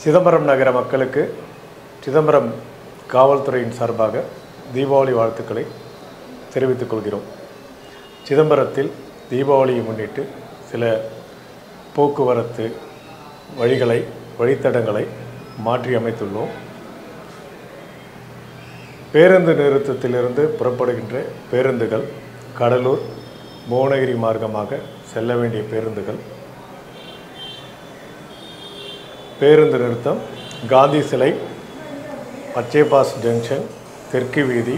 சிதம்பரம் நகர மக்களுக்கு சிதம்பரம் காவல்துறையின் சார்பாக தீபாவளி வாழ்த்துக்களை தெரிவித்துக் கொள்கிறோம். சிதம்பரத்தில் தீபாவளியை முன்னிட்டு சில போக்குவரத்து வழித்தடங்களை மாற்றி அமைத்துள்ளோம். பேருந்து நிறுத்தத்திலிருந்து புறப்படுகின்ற பேருந்துகள் கடலூர் புவனகிரி மார்க்கமாக செல்ல வேண்டிய பேருந்து நிறுத்தம் காந்தி சிலை, பச்சைபாஸ் ஜங்ஷன், தெற்கு வீதி,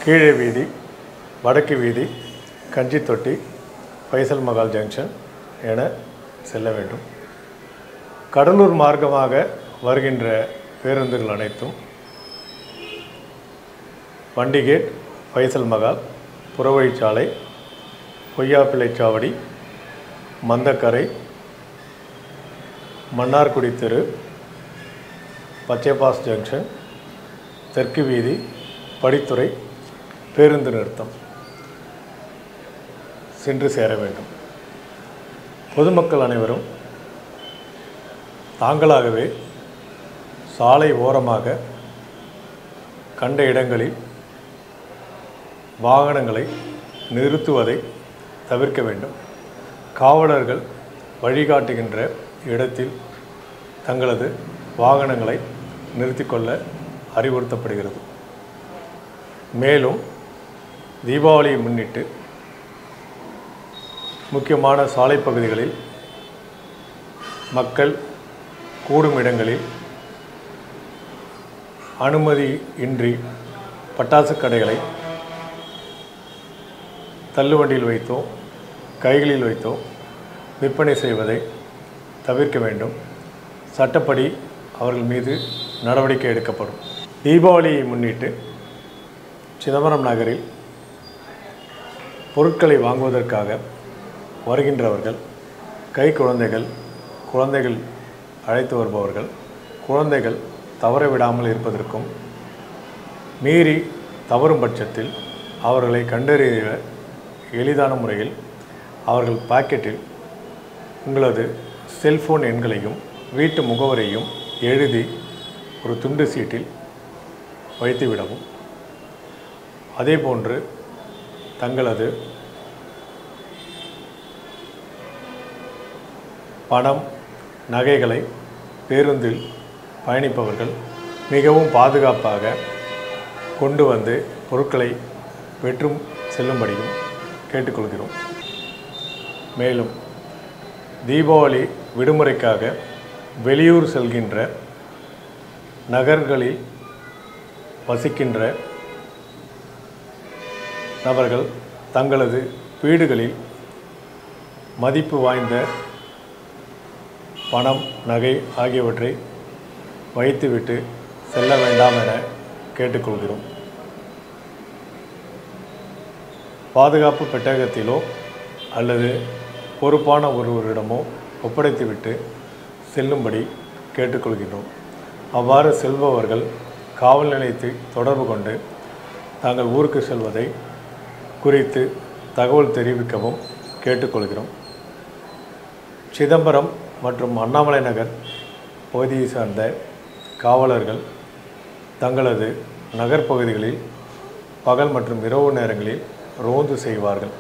கீழே வீதி, வடக்கு வீதி, கஞ்சித்தொட்டி, ஃபைசல் மகால் ஜங்ஷன் என செல்ல வேண்டும். கடலூர் மார்க்கமாக வருகின்ற பேருந்துகள் அனைத்தும் வண்டிகேட், ஃபைசல் மகால், புறவழிச்சாலை, பொய்யாப்பிள்ளைச்சாவடி, மந்தக்கரை, மன்னார்குடி தெரு, பச்சைபாஸ் ஜங்ஷன், தெற்கு வீதி, படித்துறை பேருந்து நிறுத்தம் சென்று சேர வேண்டும். பொதுமக்கள் அனைவரும் தாங்களாகவே சாலை ஓரமாக கண்ட இடங்களில் வாகனங்களை நிறுத்துவதை தவிர்க்க வேண்டும். காவலர்கள் வழிகாட்டுகின்ற இடத்தில் தங்களது வாகனங்களை நிறுத்திக்கொள்ள அறிவுறுத்தப்படுகிறது. மேலும் தீபாவளியை முன்னிட்டு முக்கியமான சாலை பகுதிகளில் மக்கள் கூடும் இடங்களில் அனுமதியின்றி பட்டாசு கடைகளை தள்ளுவண்டியில் வைத்தோ கைகளில் வைத்தோ விற்பனை செய்வதை தவிர்க்க வேண்டும். சட்டப்படி அவர்கள் மீது நடவடிக்கை எடுக்கப்படும். தீபாவளியை முன்னிட்டு சிதம்பரம் நகரில் பொருட்களை வாங்குவதற்காக வருகின்றவர்கள் குழந்தைகள் அழைத்து வருபவர்கள் குழந்தைகள் தவற விடாமல் இருப்பதற்கும், மீறி தவறும் பட்சத்தில் அவர்களை கண்டறிய எளிதான முறையில் அவர்கள் பாக்கெட்டில் உங்களது செல்போன் எண்களையும் வீட்டு முகவரையும் எழுதி ஒரு துண்டு சீட்டில் வைத்துவிடவும். அதேபோன்று தங்களது பணம், நகைகளை பேருந்தில் பயணிப்பவர்கள் மிகவும் பாதுகாப்பாக கொண்டு வந்து பொருட்களை பெற்றும் செல்லும்படியும் கேட்டுக்கொள்கிறோம். மேலும் தீபாவளி விடுமுறைக்காக வெளியூர் செல்கின்ற நகர்களில் வசிக்கின்ற நபர்கள் தங்களது வீடுகளில் மதிப்பு வாய்ந்த பணம், நகை ஆகியவற்றை வைத்துவிட்டு செல்ல வேண்டாம் என கேட்டுக்கொள்கிறோம். பாதுகாப்பு பெட்டகத்திலோ அல்லது பொறுப்பான ஒருவரிடமோ ஒப்படைத்துவிட்டு செல்லும்படி கேட்டுக்கொள்கின்றோம். அவ்வாறு செல்பவர்கள் காவல் நிலையத்தை தொடர்பு கொண்டு தாங்கள் ஊருக்கு செல்வதை குறித்து தகவல் தெரிவிக்கவும் கேட்டுக்கொள்கிறோம். சிதம்பரம் மற்றும் அண்ணாமலை நகர் பகுதியை சார்ந்த காவலர்கள் தங்களது நகர்ப்பகுதிகளில் பகல் மற்றும் இரவு நேரங்களில் ரோந்து செய்வார்கள்.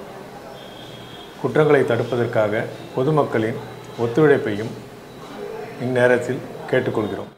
குற்றங்களை தடுப்பதற்காக பொதுமக்களின் ஒத்துழைப்பையும் இந்நேரத்தில் கேட்டுக்கொள்கிறோம்.